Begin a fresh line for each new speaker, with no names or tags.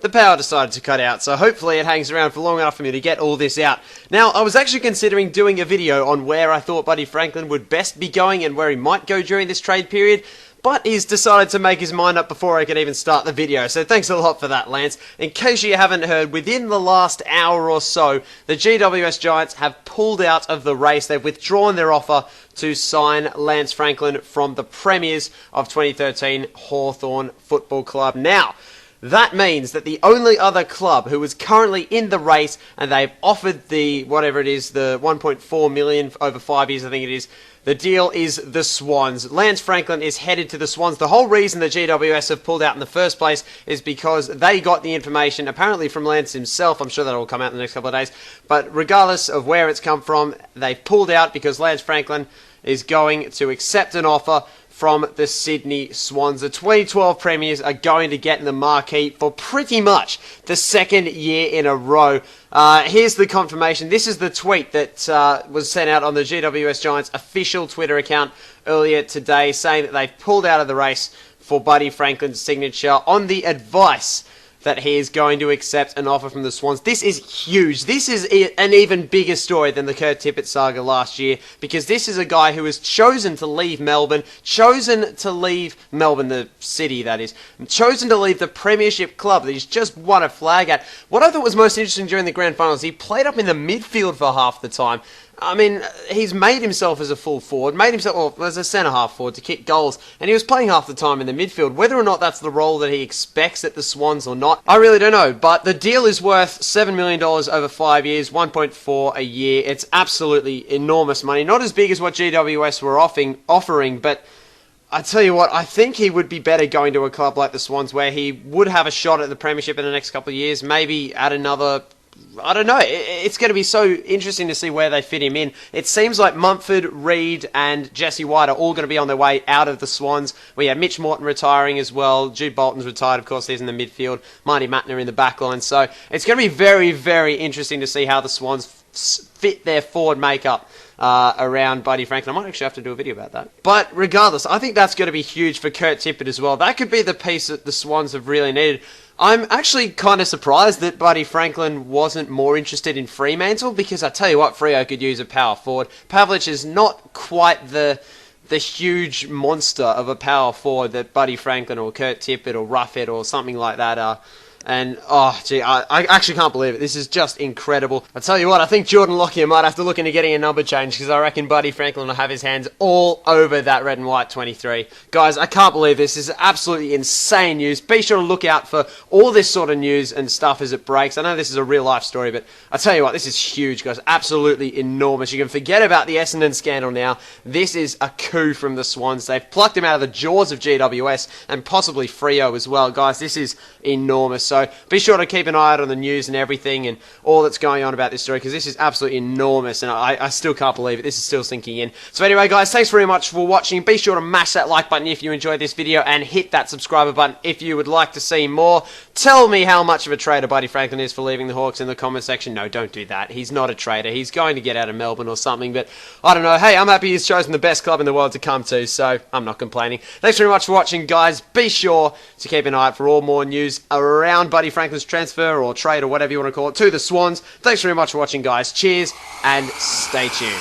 the power decided to cut out, so hopefully it hangs around for long enough for me to get all this out. Now, I was actually considering doing a video on where I thought Buddy Franklin would best be going and where he might go during this trade period, but he's decided to make his mind up before I could even start the video, so thanks a lot for that, Lance. In case you haven't heard, within the last hour or so, the GWS Giants have pulled out of the race. They've withdrawn their offer to sign Lance Franklin from the Premiers of 2013 Hawthorn Football Club. Now, that means that the only other club who is currently in the race, and they've offered the, whatever it is, the 1.4 million over 5 years, I think it is, the deal is the Swans. Lance Franklin is headed to the Swans. The whole reason the GWS have pulled out in the first place is because they got the information, apparently from Lance himself. I'm sure that will come out in the next couple of days. But regardless of where it's come from, they've pulled out because Lance Franklin is going to accept an offer from the Sydney Swans. The 2012 Premiers are going to get in the marquee for pretty much the second year in a row. Here's the confirmation. This is the tweet that was sent out on the GWS Giants official Twitter account earlier today, saying that they've pulled out of the race for Buddy Franklin's signature on the advice that he is going to accept an offer from the Swans. This is huge. This is an even bigger story than the Kurt Tippett saga last year, because this is a guy who has chosen to leave Melbourne, the city that is, chosen to leave the Premiership club that he's just won a flag at. What I thought was most interesting during the grand finals, he played up in the midfield for half the time. I mean, he's made himself as a full forward, as a centre-half forward to kick goals, and he was playing half the time in the midfield. Whether or not that's the role that he expects at the Swans or not, I really don't know, but the deal is worth $7 million over 5 years, 1.4 a year. It's absolutely enormous money. Not as big as what GWS were offering, but I tell you what, I think he would be better going to a club like the Swans, where he would have a shot at the Premiership in the next couple of years, maybe at another, I don't know. It's going to be so interesting to see where they fit him in. It seems like Mumford, Reid, and Jesse White are all going to be on their way out of the Swans. We have Mitch Morton retiring as well. Jude Bolton's retired, of course. He's in the midfield. Marty Mattner in the back line. So it's going to be very, very interesting to see how the Swans fit their forward makeup around Buddy Franklin. I might actually have to do a video about that. But regardless, I think that's going to be huge for Kurt Tippett as well. That could be the piece that the Swans have really needed. I'm actually kind of surprised that Buddy Franklin wasn't more interested in Fremantle, because I tell you what, Freo could use a power forward. Pavlich is not quite the huge monster of a power forward that Buddy Franklin or Kurt Tippett or Roughhead or something like that are. And, oh, gee, I actually can't believe it. This is just incredible. I tell you what, I think Jordan Lockyer might have to look into getting a number change, because I reckon Buddy Franklin will have his hands all over that red and white 23. Guys, I can't believe this. This is absolutely insane news. Be sure to look out for all this sort of news and stuff as it breaks. I know this is a real-life story, but I tell you what, this is huge, guys. Absolutely enormous. You can forget about the Essendon scandal now. This is a coup from the Swans. They've plucked him out of the jaws of GWS and possibly Freo as well. Guys, this is enormous. So be sure to keep an eye out on the news and everything and all that's going on about this story, because this is absolutely enormous, and I still can't believe it. This is still sinking in. So anyway, guys, thanks very much for watching. Be sure to mash that like button if you enjoyed this video, and hit that subscriber button if you would like to see more. Tell me how much of a traitor Buddy Franklin is for leaving the Hawks in the comment section. No, don't do that. He's not a traitor. He's going to get out of Melbourne or something, but I don't know. Hey, I'm happy he's chosen the best club in the world to come to, so I'm not complaining. Thanks very much for watching, guys. Be sure to keep an eye out for all more news around Buddy Franklin's transfer or trade or whatever you want to call it to the Swans. Thanks very much for watching, guys. Cheers and stay tuned.